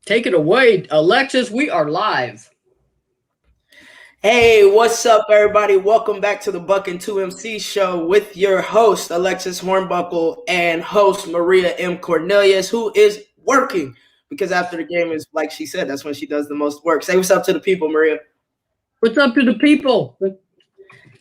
Take it away, Alexis. We are live. Hey, what's up, everybody? Welcome back to the Buck and 2MC show with your host, Alexis Hornbuckle, and host Maria M. Cornelius, who is working because after the game is, like she said, that's when she does the most work. Say what's up to the people, Maria. What's up to the people?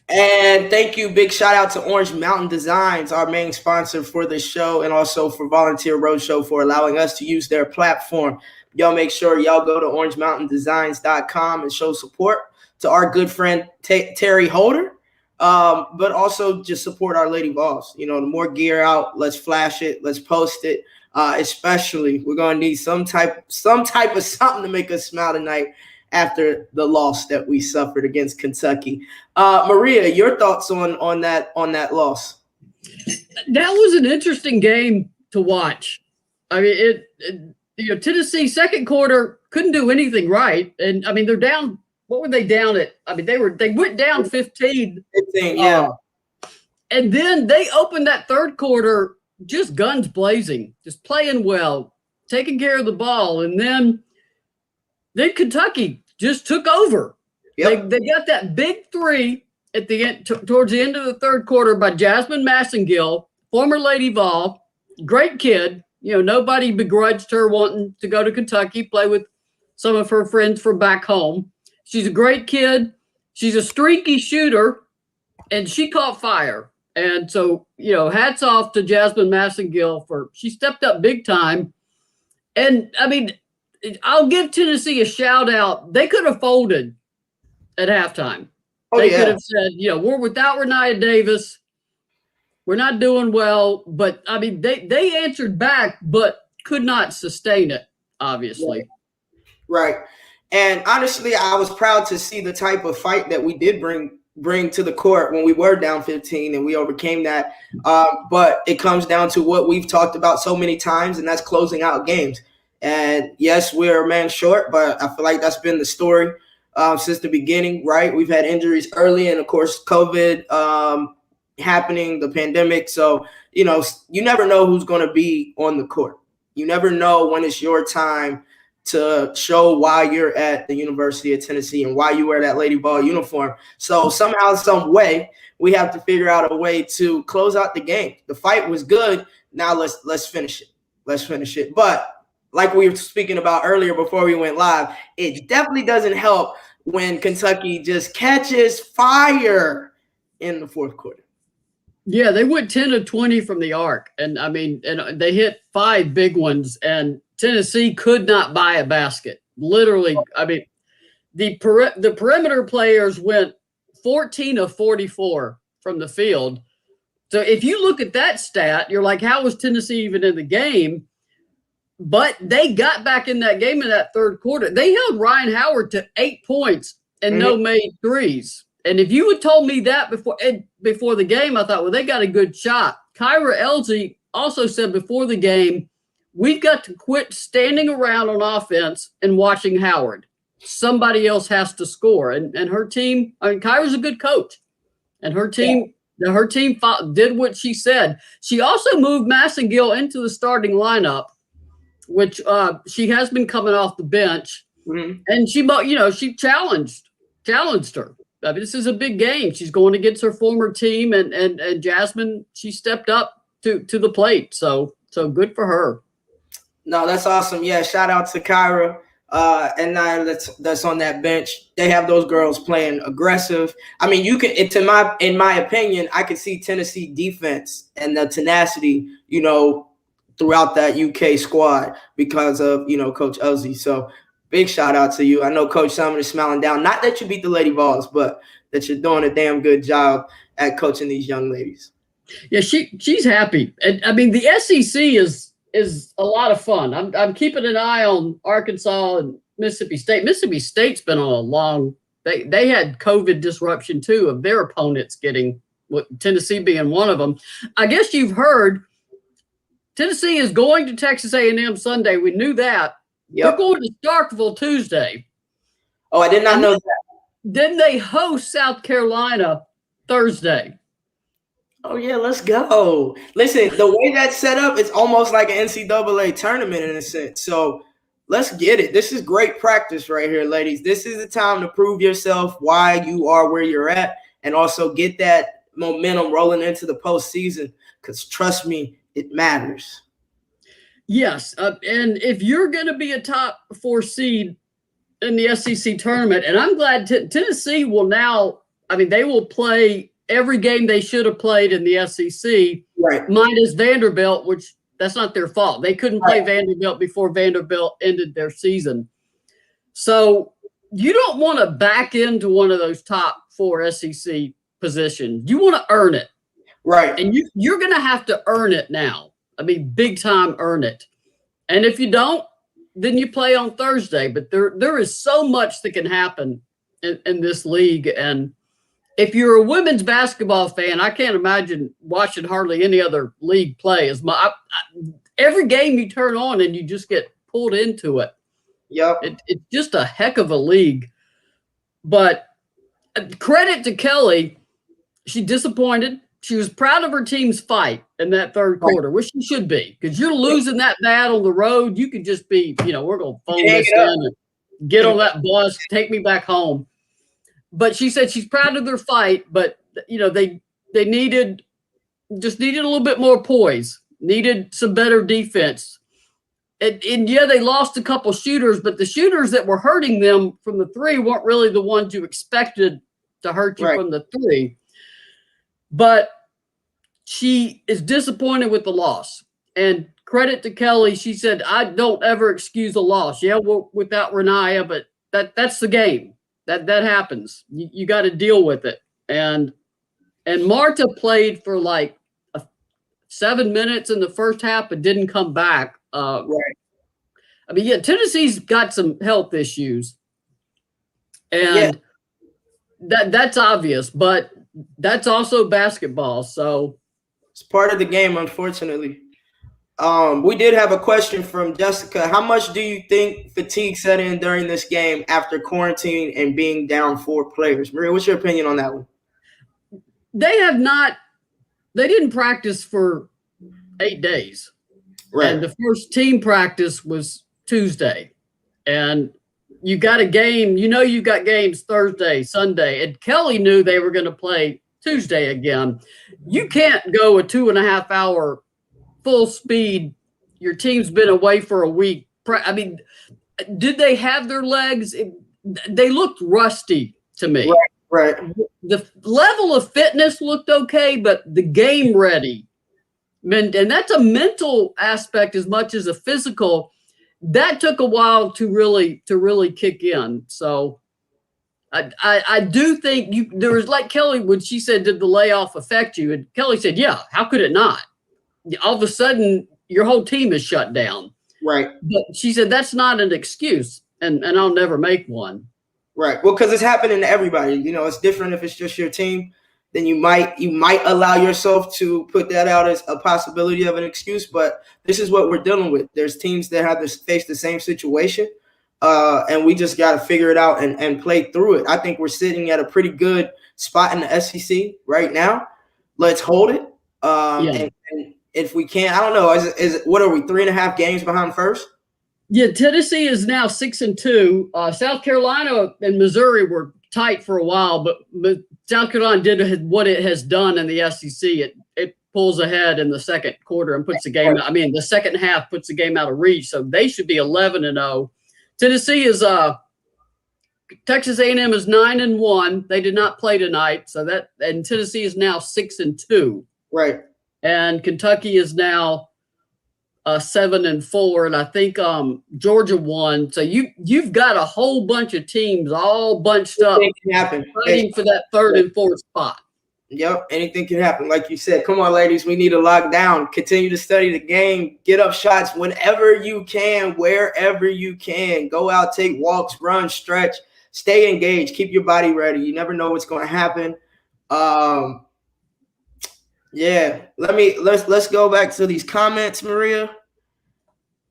And thank you. Big shout out to Orange Mountain Designs, our main sponsor for the show, and also for Volunteer Roadshow for allowing us to use their platform. Y'all make sure y'all go to orangemountaindesigns.com and show support to our good friend Terry Holder, but also just support our Lady Vols. You know, the more gear out, let's flash it, let's post it. Especially, we're gonna need some type of something to make us smile tonight after the loss that we suffered against Kentucky. Maria, your thoughts on that loss? That was an interesting game to watch. I mean, Tennessee second quarter couldn't do anything right, and I mean they're down. What were they down at? I mean they went down 15. 15, yeah. And then they opened that third quarter just guns blazing, just playing well, taking care of the ball, and then Kentucky just took over. Yep. They got that big three at the end, towards the end of the third quarter by Jasmine Massengill, former Lady Vol, great kid. You know, nobody begrudged her wanting to go to Kentucky, play with some of her friends from back home. She's a great kid. She's a streaky shooter, and she caught fire. And so, you know, hats off to Jasmine Massengill she stepped up big time. And I mean, I'll give Tennessee a shout out. They could have folded at halftime. They could have said, you know, we're without Renaya Davis. We're not doing well. But I mean, they answered back, but could not sustain it, obviously. Right. And honestly, I was proud to see the type of fight that we did bring to the court when we were down 15 and we overcame that. But it comes down to what we've talked about so many times, and that's closing out games. And yes, we're a man short, but I feel like that's been the story since the beginning, right? We've had injuries early and, of course, COVID happening, the pandemic. So, you know, you never know who's going to be on the court. You never know when it's your time to show why you're at the University of Tennessee and why you wear that Lady Vol uniform. So somehow, some way, we have to figure out a way to close out the game. The fight was good. Now let's finish it. Let's finish it. But like we were speaking about earlier before we went live, it definitely doesn't help when Kentucky just catches fire in the fourth quarter. Yeah, they went 10 of 20 from the arc. And I mean, and they hit 5 big ones, and Tennessee could not buy a basket. Literally, I mean, the perimeter players went 14 of 44 from the field. So if you look at that stat, you're like, how was Tennessee even in the game? But they got back in that game in that third quarter. They held Ryan Howard to 8 points and no made threes. And if you had told me that before the game, I thought, well, they got a good shot. Kyra Elsie also said before the game, we've got to quit standing around on offense and watching Howard. Somebody else has to score. And her team, I mean, Kyra's a good coach. And her team did what she said. She also moved Massengill into the starting lineup, which she has been coming off the bench. Mm-hmm. And she challenged her. I mean, this is a big game. She's going against her former team, and Jasmine, she stepped up to the plate. So good for her. No, that's awesome. Yeah, shout out to Kyra and Nia that's on that bench. They have those girls playing aggressive. I mean, in my opinion, I could see Tennessee defense and the tenacity, you know, throughout that UK squad because of, you know, Coach Elsie. So big shout out to you. I know Coach Summer is smiling down. Not that you beat the Lady Vols, but that you're doing a damn good job at coaching these young ladies. Yeah, she's happy. And I mean, the SEC is a lot of fun. I'm keeping an eye on Arkansas and Mississippi State. Mississippi State's been on a long. They had COVID disruption too of their opponents getting, Tennessee being one of them. I guess you've heard Tennessee is going to Texas A&M Sunday. We knew that. Yep. They're going to Starkville Tuesday. Oh, I did not know that. Then they host South Carolina Thursday. Oh, yeah, let's go. Listen, the way that's set up, it's almost like an NCAA tournament in a sense. So let's get it. This is great practice right here, ladies. This is the time to prove yourself, why you are where you're at, and also get that momentum rolling into the postseason, because trust me, it matters. Yes. And if you're going to be a top 4 seed in the SEC tournament, and I'm glad Tennessee will now, I mean, they will play every game they should have played in the SEC, Right. minus Vanderbilt, which that's not their fault. They couldn't play Vanderbilt before Vanderbilt ended their season. So you don't want to back into one of those top 4 SEC positions. You want to earn it. Right. And you're going to have to earn it now. I mean, big time earn it. And if you don't, then you play on Thursday. But there is so much that can happen in this league. And if you're a women's basketball fan, I can't imagine watching hardly any other league play. Every game you turn on and you just get pulled into it. Yep. It's just a heck of a league. But credit to Kelly. She disappointed. She was proud of her team's fight in that third quarter, which she should be, because you're losing that bad on the road. You could just be, we're going to phone this in and get on that bus, take me back home. But she said she's proud of their fight, but they needed a little bit more poise, needed some better defense. And yeah, they lost a couple shooters, but the shooters that were hurting them from the 3 weren't really the ones you expected to hurt you from the 3. But she is disappointed with the loss. And credit to Kelly, she said, I don't ever excuse a loss. Yeah, well, without Renaya, but that's the game. That happens. You got to deal with it. And Marta played for like 7 minutes in the first half, but didn't come back. I mean, yeah, Tennessee's got some health issues, and that's obvious. But that's also basketball, so it's part of the game, unfortunately. We did have a question from Jessica. How much do you think fatigue set in during this game after quarantine and being down 4 players? Maria, what's your opinion on that one? They didn't practice for 8 days. Right. And the first team practice was Tuesday. And you got a game, you got games Thursday, Sunday, and Kelly knew they were going to play Tuesday again. You can't go a 2.5 hour full speed. Your team's been away for a week. I mean, did they have their legs? They looked rusty to me. Right. The level of fitness looked okay, but the game ready, and that's a mental aspect as much as a physical. That took a while to really kick in. So I do think there was, like Kelly, when she said, did the layoff affect you? And Kelly said, yeah, how could it not? All of a sudden, your whole team is shut down. Right. But she said, that's not an excuse, and I'll never make one. Right. Well, because it's happening to everybody. It's different if it's just your team. Then you might allow yourself to put that out as a possibility of an excuse. But this is what we're dealing with. There's teams that have to face the same situation, and we just got to figure it out and play through it. I think we're sitting at a pretty good spot in the SEC right now. Let's hold it. And if we can't, I don't know. Is what are we, 3.5 games behind first? Yeah, Tennessee is now 6-2. South Carolina and Missouri were tight for a while, but South Carolina did what it has done in the SEC. It pulls ahead in the second quarter and puts the game. I mean, the second half puts the game out of reach. So they should be 11-0. Tennessee is Texas A&M is 9-1. They did not play tonight, and Tennessee is now 6-2. Right. And Kentucky is now 7-4, and I think Georgia won. So you've got a whole bunch of teams all bunched up, fighting for that 3rd and 4th spot. Yep, anything can happen. Like you said, come on, ladies, we need to lock down. Continue to study the game. Get up shots whenever you can, wherever you can. Go out, take walks, run, stretch. Stay engaged. Keep your body ready. You never know what's going to happen. Yeah, let's go back to these comments, Maria.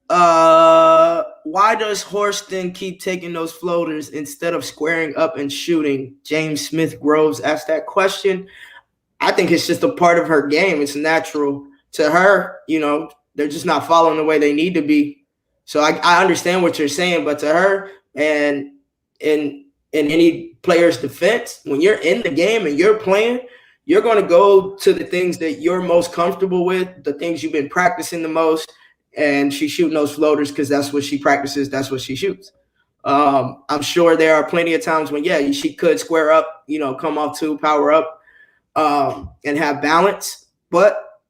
Why does Horston keep taking those floaters instead of squaring up and shooting? James Smith Groves asked that question. I think it's just a part of her game. It's natural to her. They're just not following the way they need to be. So I understand what you're saying, but to her and in any player's defense, when you're in the game and you're playing, you're going to go to the things that you're most comfortable with, the things you've been practicing the most. And she's shooting those floaters because that's what she practices. That's what she shoots. I'm sure there are plenty of times when, yeah, she could square up, come off two, power up, and have balance, but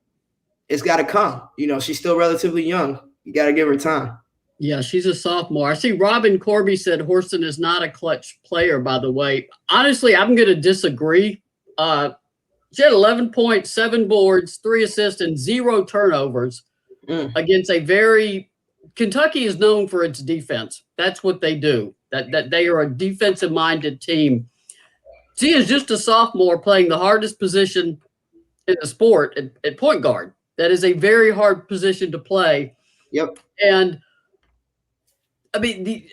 it's got to come. She's still relatively young. You got to give her time. Yeah, she's a sophomore. I see Robin Corby said Horston is not a clutch player, by the way. Honestly, I'm going to disagree. She had 11 points, 7 boards, 3 assists, and 0 turnovers against Kentucky is known for its defense. That's what they do. That they are a defensive-minded team. She is just a sophomore playing the hardest position in the sport at point guard. That is a very hard position to play. Yep. And I mean,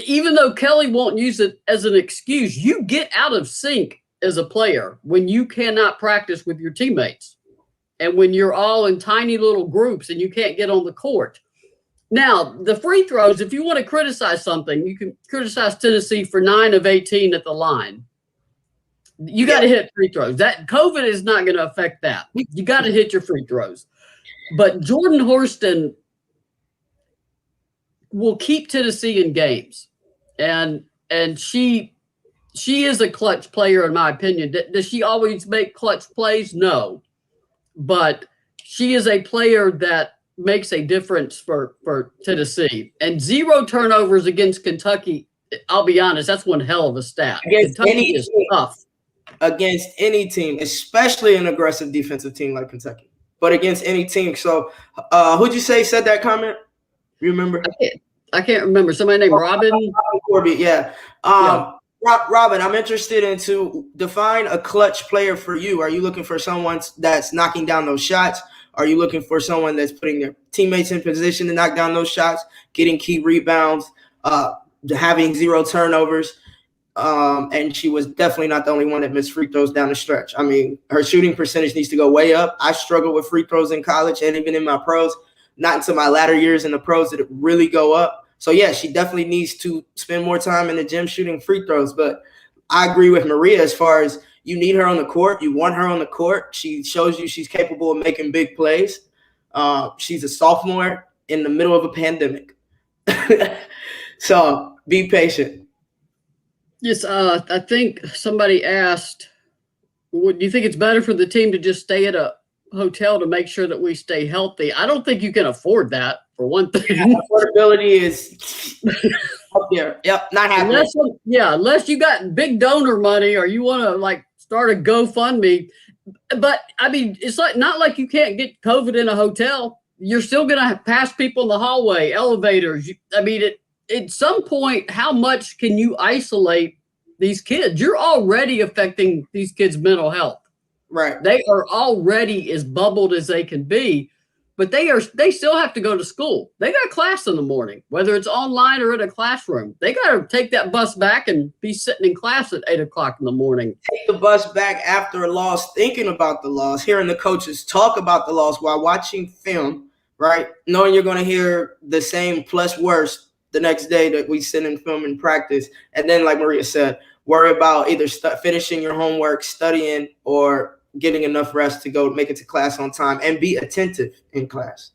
even though Kelly won't use it as an excuse, you get out of sync as a player when you cannot practice with your teammates and when you're all in tiny little groups and you can't get on the court. Now, the free throws, if you want to criticize something, you can criticize Tennessee for 9 of 18 at the line. You got to hit free throws. That COVID is not going to affect that. You got to hit your free throws. But Jordan Horston will keep Tennessee in games. And she is a clutch player, in my opinion. Does she always make clutch plays? No. But she is a player that makes a difference for Tennessee. And 0 turnovers against Kentucky, I'll be honest, that's one hell of a stat. Kentucky is tough. Against any team, especially an aggressive defensive team like Kentucky. But against any team. So who'd you say said that comment? You remember? I can't remember. Somebody named Robin Corby, yeah. Robin, I'm interested in to define a clutch player for you. Are you looking for someone that's knocking down those shots? Are you looking for someone that's putting their teammates in position to knock down those shots, getting key rebounds, having 0 turnovers? And she was definitely not the only one that missed free throws down the stretch. I mean, her shooting percentage needs to go way up. I struggled with free throws in college and even in my pros. Not until my latter years in the pros did it really go up. So, yeah, she definitely needs to spend more time in the gym shooting free throws. But I agree with Maria as far as you need her on the court. You want her on the court. She shows you she's capable of making big plays. She's a sophomore in the middle of a pandemic. So be patient. Yes, I think somebody asked, do you think it's better for the team to just stay at a hotel to make sure that we stay healthy? I don't think you can afford that, for one thing. Affordability is up there. Yep, not happening. Unless you got big donor money or you want to start a GoFundMe. But I mean, it's not like you can't get COVID in a hotel. You're still going to pass people in the hallway, elevators. At some point, how much can you isolate these kids? You're already affecting these kids' mental health. Right. They are already as bubbled as they can be, but they still have to go to school. They got class in the morning, whether it's online or in a classroom. They got to take that bus back and be sitting in class at 8:00 in the morning. Take the bus back after a loss, thinking about the loss, hearing the coaches talk about the loss while watching film, right? Knowing you're going to hear the same plus worse the next day that we sit in film and practice. And then, like Maria said, worry about either finishing your homework, studying, or getting enough rest to go make it to class on time and be attentive in class.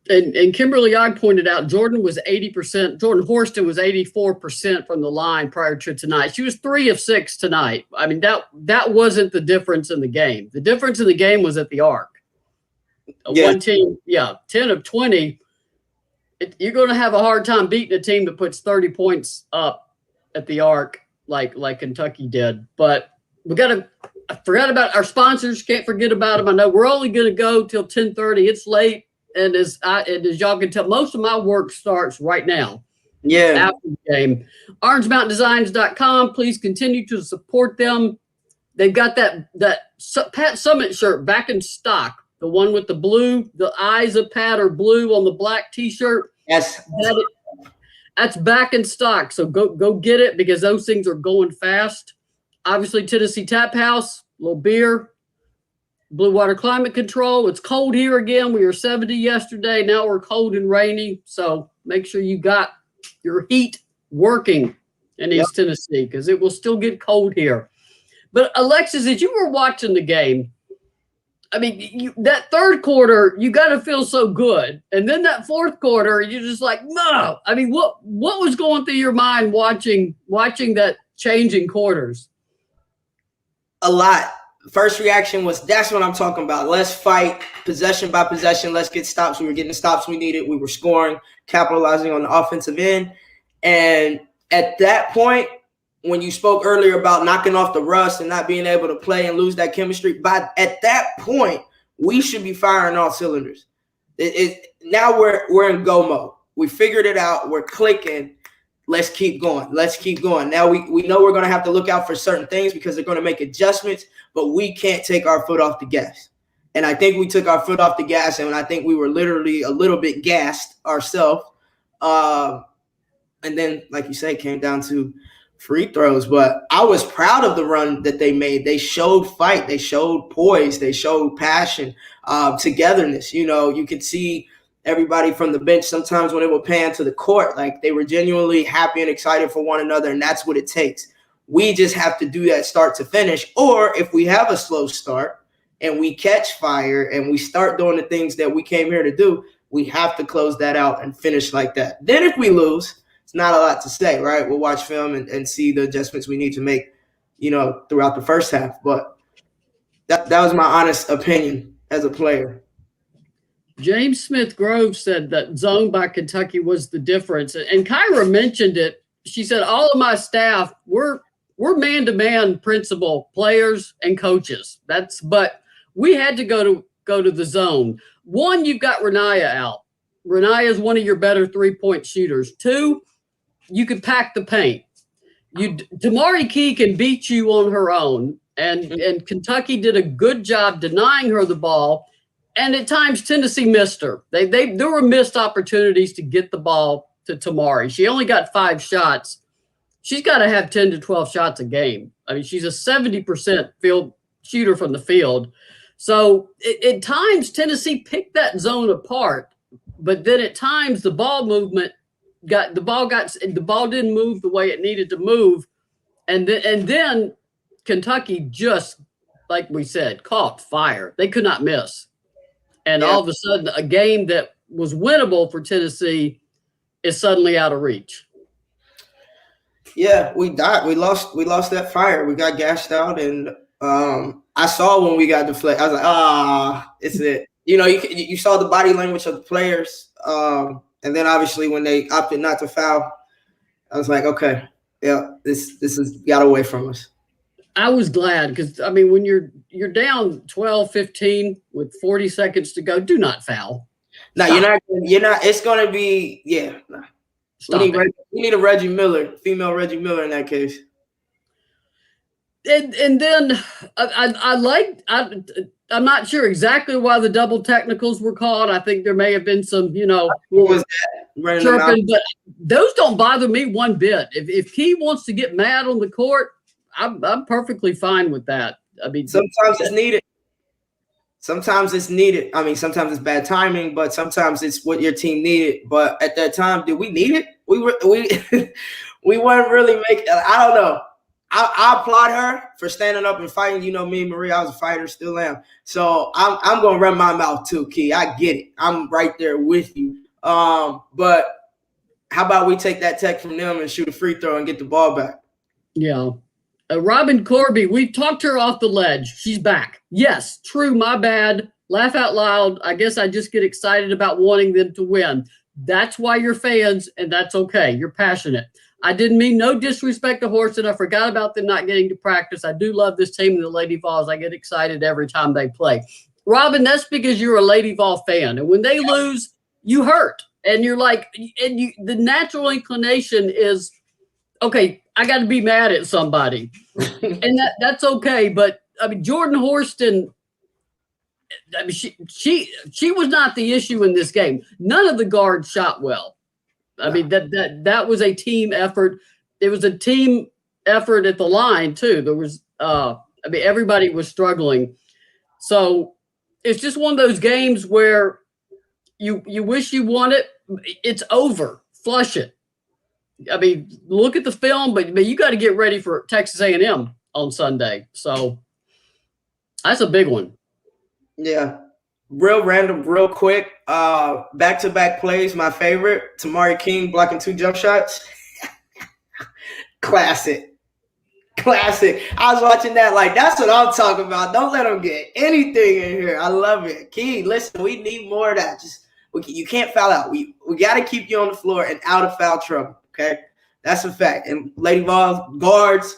And Kimberly Ogg pointed out Jordan was 80%. Jordan Horston was 84% from the line prior to tonight. She was 3 of 6 tonight. I mean, that wasn't the difference in the game. The difference in the game was at the arc. One team, 10 of 20. You're going to have a hard time beating a team that puts 30 points up at the arc like Kentucky did. But I forgot about our sponsors. Can't forget about them. I know we're only going to go till 10:30. It's late. And as y'all can tell, most of my work starts right now. Yeah. After the game. OrangeMountainDesigns.com. Please continue to support them. They've got that Pat Summit shirt back in stock. The one with the blue, the eyes of Pat are blue on the black T-shirt. Yes. That's back in stock. So go get it because those things are going fast. Obviously, Tennessee Tap House, a little beer, Blue Water Climate Control. It's cold here again. We were 70 yesterday. Now we're cold and rainy. So make sure you got your heat working in East Tennessee, because it will still get cold here. But Alexis, as you were watching the game, I mean, that third quarter, you got to feel so good. And then that fourth quarter, you're just like, no. I mean, what was going through your mind watching that change in quarters? A lot. First reaction was, that's what I'm talking about. Let's fight possession by possession. Let's get stops. We were getting the stops we needed. We were scoring, capitalizing on the offensive end. And at that point, when you spoke earlier about knocking off the rust and not being able to play and lose that chemistry, at that point, we should be firing all cylinders. Now we're in go mode. We figured it out. We're clicking. Let's keep going. Let's keep going. Now we know we're going to have to look out for certain things because they're going to make adjustments, but we can't take our foot off the gas. And I think we took our foot off the gas, and I think we were literally a little bit gassed ourselves. And then, like you say, it came down to free throws. But I was proud of the run that they made. They showed fight. They showed poise. They showed passion, togetherness. You know, you could see everybody from the bench sometimes when it would pan to the court, like they were genuinely happy and excited for one another, and that's what it takes. We just have to do that start to finish. Or if we have a slow start and we catch fire and we start doing the things that we came here to do, we have to close that out and finish like that. Then if we lose, it's not a lot to say, right? We'll watch film and see the adjustments we need to make, you know, throughout the first half. But that was my honest opinion as a player. James Smith Grove said that zone by Kentucky was the difference. And Kyra mentioned it. She said, all of my staff, we're man-to-man principal players and coaches. But we had to go to the zone. One, you've got Renaya out. Renaya is one of your better three-point shooters. Two, you can pack the paint. Tamari Key can beat you on her own. And Kentucky did a good job denying her the ball. And at times, Tennessee missed her. There were missed opportunities to get the ball to Tamari. She only got 5 shots. She's got to have 10 to 12 shots a game. I mean, she's a 70% field shooter from the field. So at times, Tennessee picked that zone apart. But then at times, the ball didn't move the way it needed to move. And then Kentucky just, like we said, caught fire. They could not miss. And all of a sudden, a game that was winnable for Tennessee is suddenly out of reach. Yeah, we died. We lost that fire. We got gashed out, and I saw when we got deflected. I was like, it's it. You know, you saw the body language of the players, and then obviously when they opted not to foul, I was like, okay, yeah, this has got away from us. I was glad because, I mean, when you're down 12-15 with 40 seconds to go, do not foul. No, you're not. It's going to be, yeah. Nah. We need a Reggie Miller, female Reggie Miller in that case. And then I'm not sure exactly why the double technicals were called. I think there may have been some, what was that? Chirping, but those don't bother me one bit. If he wants to get mad on the court, I'm perfectly fine with that. I mean, sometimes it's needed. Sometimes it's needed. I mean, sometimes it's bad timing, but sometimes it's what your team needed. But at that time, did we need it? We weren't really making. I don't know. I applaud her for standing up and fighting. You know me, Maria. I was a fighter, still am. So I'm gonna run my mouth too, Key. I get it. I'm right there with you. But how about we take that tech from them and shoot a free throw and get the ball back? Yeah. Robin Corby, we talked her off the ledge. She's back. Yes, true. My bad. Laugh out loud. I guess I just get excited about wanting them to win. That's why you're fans, and that's okay. You're passionate. I didn't mean no disrespect to Horston. I forgot about them not getting to practice. I do love this team and the Lady Vols. I get excited every time they play. Robin, that's because you're a Lady Vol fan. And when they lose, you hurt. And you're like, the natural inclination is, okay, I got to be mad at somebody. And that's okay. But I mean, Jordan Horston, I mean, she was not the issue in this game. None of the guards shot well. I mean, that was a team effort. It was a team effort at the line too. There was, I mean, everybody was struggling. So it's just one of those games where you wish you won it, it's over. Flush it. I mean, look at the film, but you got to get ready for Texas A&M on Sunday. So that's a big one. Yeah. Real random, real quick. Back-to-back plays, my favorite. Tamari King blocking 2 jump shots. Classic. I was watching that like, that's what I'm talking about. Don't let them get anything in here. I love it. King, listen, we need more of that. You can't foul out. We got to keep you on the floor and out of foul trouble, okay? That's a fact. And Lady Vol, guards,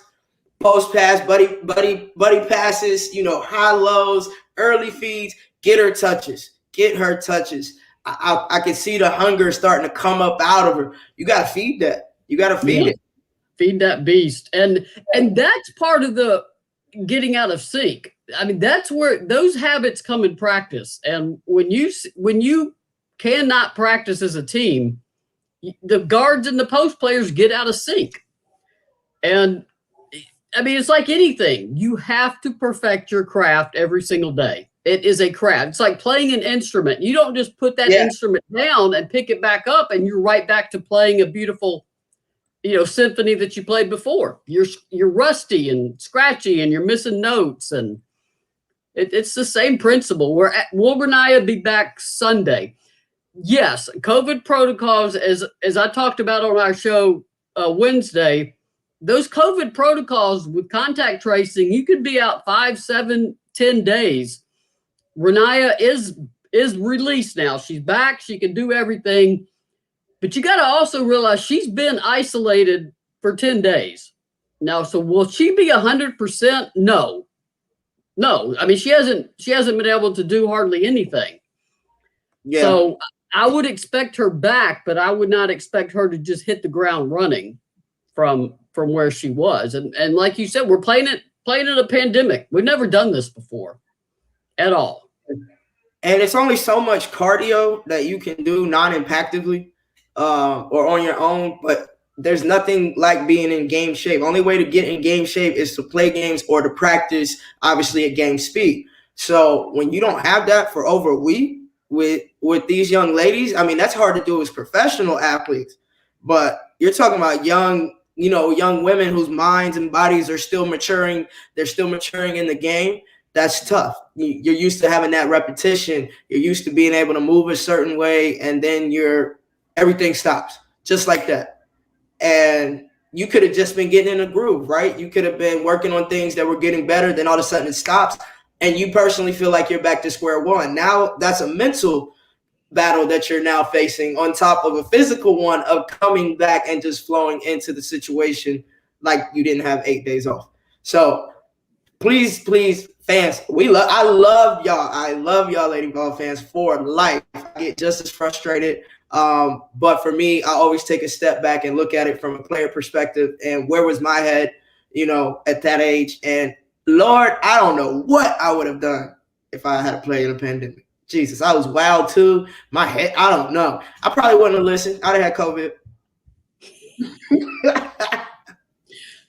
post pass, buddy passes, high lows, early feeds, get her touches. I can see the hunger starting to come up out of her. You got to feed that. You got to feed it. Feed that beast. And that's part of the getting out of sync. I mean, that's where those habits come in practice. And when you cannot practice as a team, the guards and the post players get out of sync. And I mean, it's like anything. You have to perfect your craft every single day. It is a craft. It's like playing an instrument. You don't just put that instrument down and pick it back up and you're right back to playing a beautiful, symphony that you played before. You're rusty and scratchy and you're missing notes. And it's the same principle. Will Renaya be back Sunday? Yes. COVID protocols, as I talked about on our show Wednesday, those COVID protocols with contact tracing, you could be out 5, 7, 10 days. Renaya is released now. She's back. She can do everything. But you got to also realize she's been isolated for 10 days. Now, so will she be 100%? No. I mean, she hasn't been able to do hardly anything. Yeah. So I would expect her back, but I would not expect her to just hit the ground running from where she was. And like you said, we're playing in a pandemic. We've never done this before at all. And it's only so much cardio that you can do non-impactively or on your own, but there's nothing like being in game shape. Only way to get in game shape is to play games or to practice, obviously, at game speed. So when you don't have that for over a week with these young ladies, I mean, that's hard to do as professional athletes. But you're talking about young women whose minds and bodies are still maturing. They're still maturing in the game. That's tough. You're used to having that repetition. You're used to being able to move a certain way, and then everything stops just like that. And you could have just been getting in a groove, right? You could have been working on things that were getting better. Then all of a sudden it stops, and you personally feel like you're back to square one. Now that's a mental battle that you're now facing on top of a physical one of coming back and just flowing into the situation like you didn't have 8 days off. So please, fans, I love y'all. I love y'all, Lady Vol fans, for life. I get just as frustrated. But for me, I always take a step back and look at it from a player perspective and where was my head, at that age. And Lord, I don't know what I would have done if I had to play in a pandemic. Jesus, I was wild too. My head, I don't know. I probably wouldn't have listened. I'd have had COVID.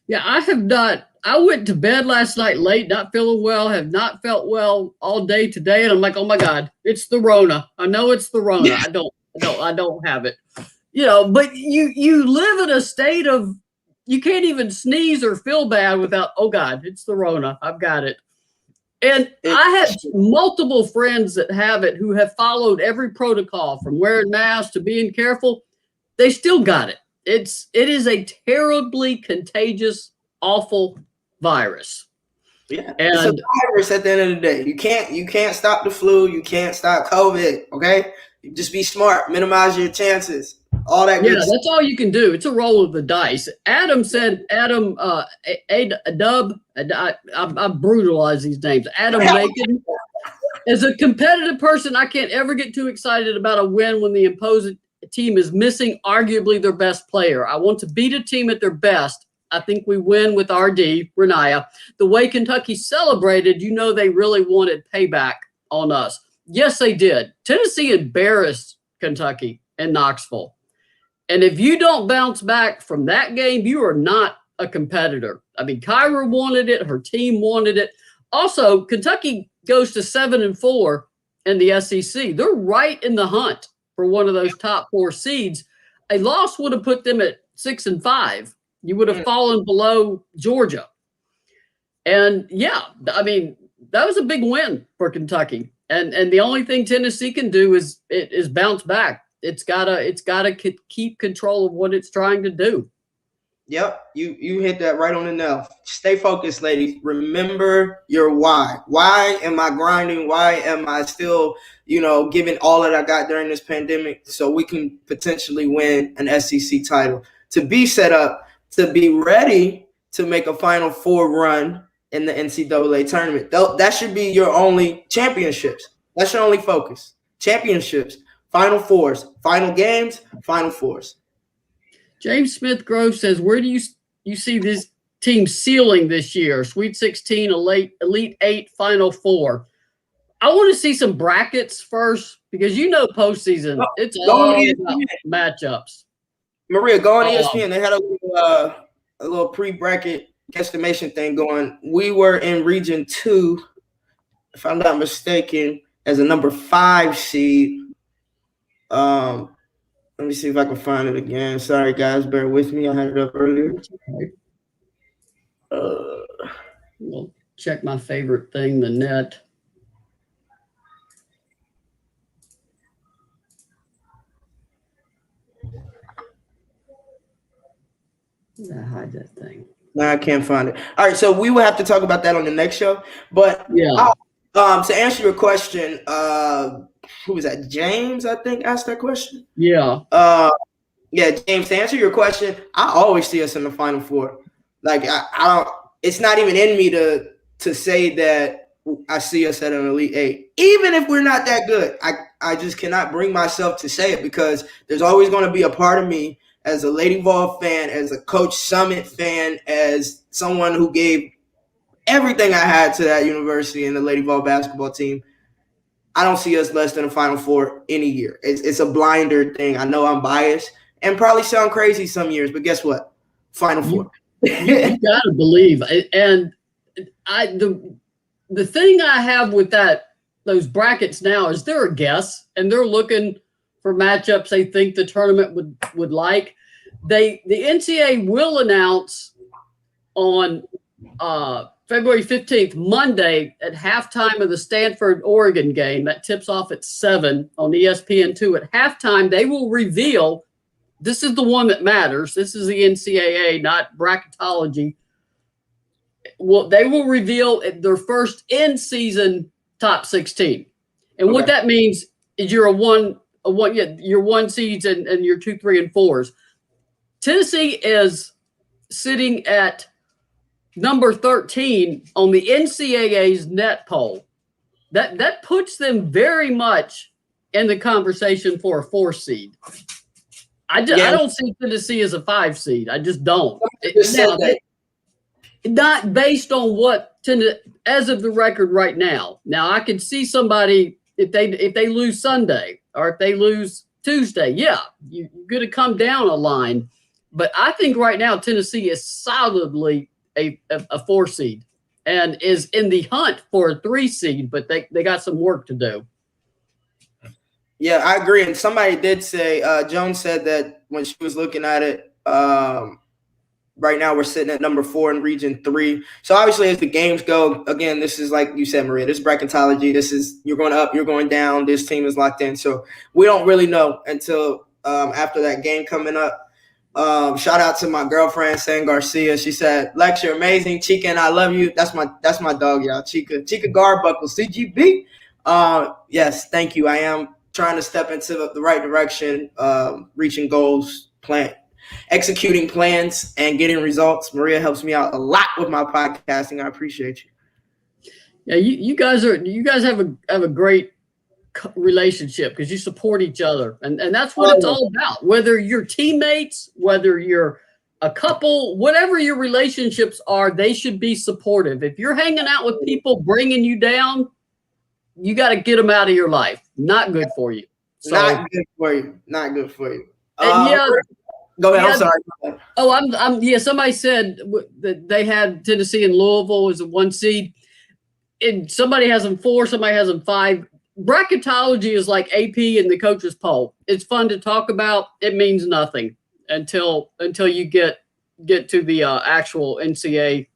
Yeah, I have not. I went to bed last night late, not feeling well, have not felt well all day today. And I'm like, oh my God, it's the Rona. I know it's the Rona. I don't have it. But you live in a state of, you can't even sneeze or feel bad without, oh God, it's the Rona. I've got it. And I have multiple friends that have it who have followed every protocol from wearing masks to being careful. They still got it. It is a terribly contagious, awful virus. Yeah, it's a virus at the end of the day. You can't stop the flu. You can't stop COVID. Okay, you just be smart, minimize your chances. All that. Yeah, that's all you can do. It's a roll of the dice. Adam said, I brutalize these names. Adam Macon. As a competitive person, I can't ever get too excited about a win when the opposing team is missing arguably their best player. I want to beat a team at their best. I think we win with RD, Renaya. The way Kentucky celebrated, they really wanted payback on us. Yes, they did. Tennessee embarrassed Kentucky in Knoxville. And if you don't bounce back from that game, you are not a competitor. I mean, Kyra wanted it. Her team wanted it. Also, Kentucky goes to 7-4 in the SEC. They're right in the hunt for one of those top 4 seeds. A loss would have put them at 6 and 5. You would have fallen below Georgia. And yeah, I mean, that was a big win for Kentucky. And the only thing Tennessee can do is bounce back. It's gotta keep control of what it's trying to do. Yep, you hit that right on the nail. Stay focused, ladies. Remember your why. Why am I grinding? Why am I still, giving all that I got during this pandemic so we can potentially win an SEC title? To be set up, to be ready to make a Final Four run in the NCAA tournament. That should be your only championships. That's your only focus. Championships, Final Fours, final games, Final Fours. James Smith Grove says, where do you see this team ceiling this year? Sweet 16, Elite 8, Final Four. I want to see some brackets first because postseason, it's all about matchups. Maria, go on ESPN. They had a little pre-bracket estimation thing going. We were in Region 2, if I'm not mistaken, as a number 5 seed. Let me see if I can find it again. Sorry, guys. Bear with me. I had it up earlier. We'll check my favorite thing, the net. I hide that thing. No, I can't find it. All right, so we will have to talk about that on the next show. But yeah, to answer your question, who was that? James, I think, asked that question. Yeah. Yeah, James, to answer your question, I always see us in the Final Four. Like I don't. It's not even in me to say that I see us at an Elite 8, even if we're not that good. I just cannot bring myself to say it because there's always going to be a part of me as a Lady Vol fan, as a Coach Summit fan, as someone who gave everything I had to that university and the Lady Vol basketball team. I don't see us less than a Final Four any year. It's a blinder thing. I know I'm biased and probably sound crazy some years, but guess what? Final Four. You gotta believe. And the thing I have with those brackets now is they're a guess and they're looking for matchups they think the tournament would like. The NCAA will announce on February 15th, Monday, at halftime of the Stanford-Oregon game. That tips off at 7 on ESPN2. At halftime, they will reveal, this is the one that matters. This is the NCAA, not bracketology. Well, they will reveal their first in-season top 16. And what that means is you're your 1 seeds and your 2, 3, and 4s. Tennessee is sitting at number 13 on the NCAA's net poll. That puts them very much in the conversation for a 4 seed. I don't see Tennessee as a 5 seed. I just don't. Not based on what as of the record right now. Now I could see somebody if they lose Sunday or if they lose Tuesday. Yeah, you're going to come down a line. But I think right now Tennessee is solidly a 4 seed and is in the hunt for a 3 seed, but they got some work to do. Yeah, I agree. And somebody did say, Joan said that when she was looking at it, right now we're sitting at number 4 in Region 3. So obviously as the games go, again, this is like you said, Maria, this is bracketology. This is you're going up, you're going down. This team is locked in. So we don't really know until after that game coming up. Shout out to my girlfriend, San Garcia. She said, Lex, you're amazing. Chica and I love you. That's my dog, y'all. Chica Garbuckle, CGB. Yes, thank you. I am trying to step into the right direction, reaching goals, executing plans, and getting results. Maria helps me out a lot with my podcasting. I appreciate you. Yeah, you guys have a great relationship because you support each other, and that's what it's all about. Whether you're teammates, whether you're a couple, whatever your relationships are, they should be supportive. If you're hanging out with people bringing you down, you got to get them out of your life. Not good for you. So, Not good for you. Yeah. Go ahead. I'm sorry. Somebody said that they had Tennessee and Louisville as a 1 seed. And somebody has them 4, somebody has them 5. bracketology is like AP and the coach's poll. It's fun to talk about. It means nothing until you get to the actual NCAA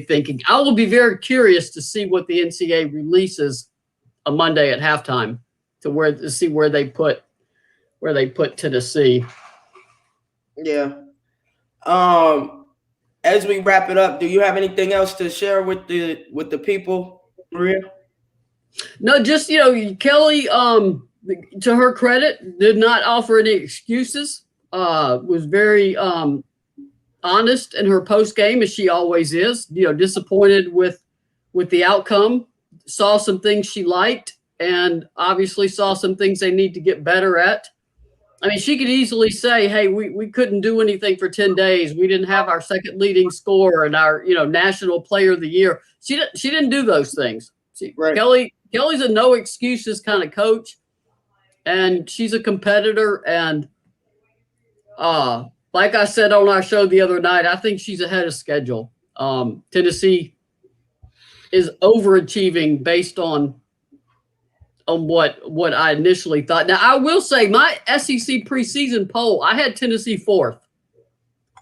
thinking. I will be very curious to see what the NCAA releases a Monday at halftime to see where they put Tennessee. Yeah. As we wrap it up, do you have anything else to share with the people, Maria? No, just Kelly. To her credit, did not offer any excuses. Was very honest in her post game, as she always is. Disappointed with the outcome. Saw some things she liked, and obviously saw some things they need to get better at. I mean, she could easily say, hey, we couldn't do anything for 10 days. We didn't have our second leading scorer and our, national player of the year. She didn't do those things. Right. Kelly's a no excuses kind of coach, and she's a competitor. And like I said on our show the other night, I think she's ahead of schedule. Tennessee is overachieving based on what I initially thought. Now, I will say my SEC preseason poll, I had Tennessee 4th,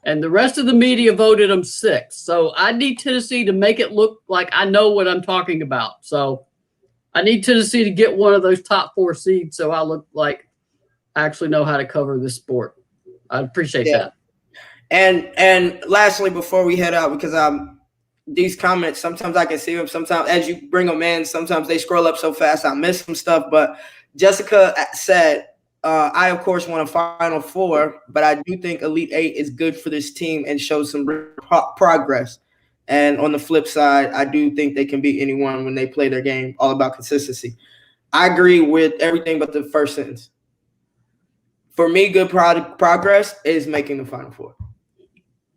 and the rest of the media voted them 6th. So I need Tennessee to make it look like I know what I'm talking about. So I need Tennessee to get one of those top 4 seeds so I look like I actually know how to cover this sport. I appreciate that. And lastly, before we head out, because these comments, sometimes I can see them. Sometimes as you bring them in, sometimes they scroll up so fast I miss some stuff. But Jessica said, I, of course, want a Final Four, but I do think Elite Eight is good for this team and shows some progress. And on the flip side, I do think they can beat anyone when they play their game, all about consistency. I agree with everything but the first sentence. For me, good progress is making the Final Four.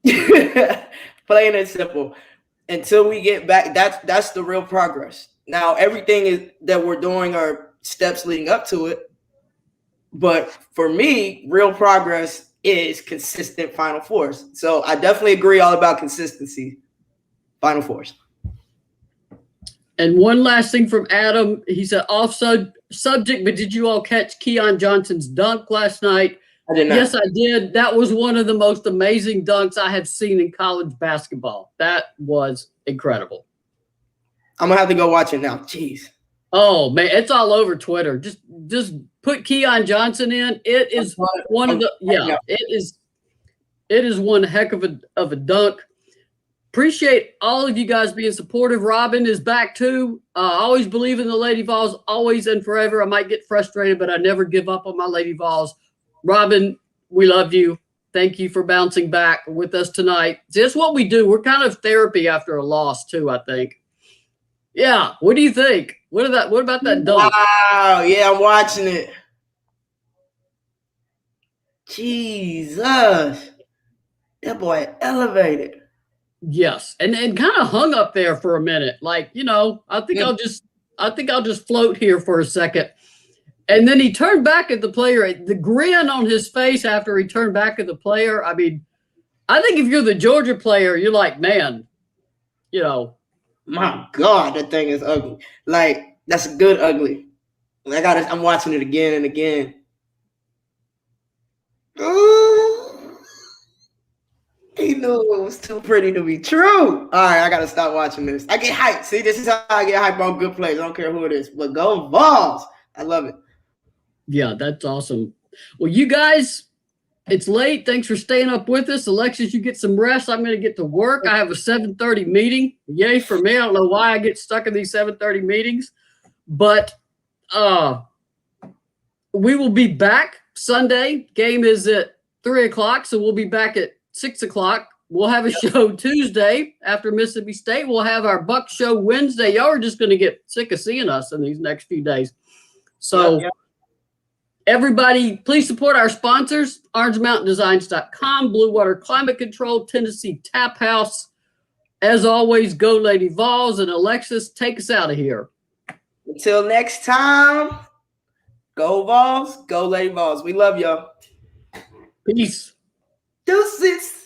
Plain and simple. Until we get back, that's the real progress. Now, everything that we're doing are steps leading up to it. But for me, real progress is consistent Final Fours. So I definitely agree all about consistency. Final Fours. And one last thing from Adam. He said, off subject, but did you all catch Keon Johnson's dunk last night? I did not. Yes, I did. That was one of the most amazing dunks I have seen in college basketball. That was incredible. I'm going to have to go watch it now. Jeez. Oh, man, it's all over Twitter. Just put Keon Johnson in. It is one of the it is one heck of a dunk. Appreciate all of you guys being supportive. Robin is back too. Always believe in the Lady Vols, always and forever. I might get frustrated, but I never give up on my Lady Vols. Robin, we love you. Thank you for bouncing back with us tonight. That's what we do. We're kind of therapy after a loss too, I think. Yeah. What do you think? What about that dunk? Wow. Yeah, I'm watching it. Jesus. That boy elevated. Yes. And kind of hung up there for a minute. Like, I think I'll just float here for a second. And then he turned back at the player. The grin on his face after he turned back at the player. I mean, I think if you're the Georgia player, you're like, man, my God, that thing is ugly. Like, that's good ugly. I'm watching it again and again. Ooh. He knew it was too pretty to be true. All right, I gotta stop watching this. I get hyped. See, this is how I get hyped on good plays. I don't care who it is. But go Vols. I love it. Yeah, that's awesome. Well, you guys, it's late. Thanks for staying up with us. Alexis, you get some rest. I'm going to get to work. I have a 7:30 meeting. Yay for me. I don't know why I get stuck in these 7:30 meetings. But we will be back Sunday. Game is at 3 o'clock, so we'll be back at 6 o'clock. We'll have a show Tuesday after Mississippi State. We'll have our Buck show Wednesday. Y'all are just going to get sick of seeing us in these next few days. So everybody, please support our sponsors, OrangeMountainDesigns.com, Blue Water Climate Control, Tennessee Tap House. As always, go Lady Vols. And Alexis, take us out of here. Until next time, go Vols, go Lady Vols. We love y'all. Peace. Deuces.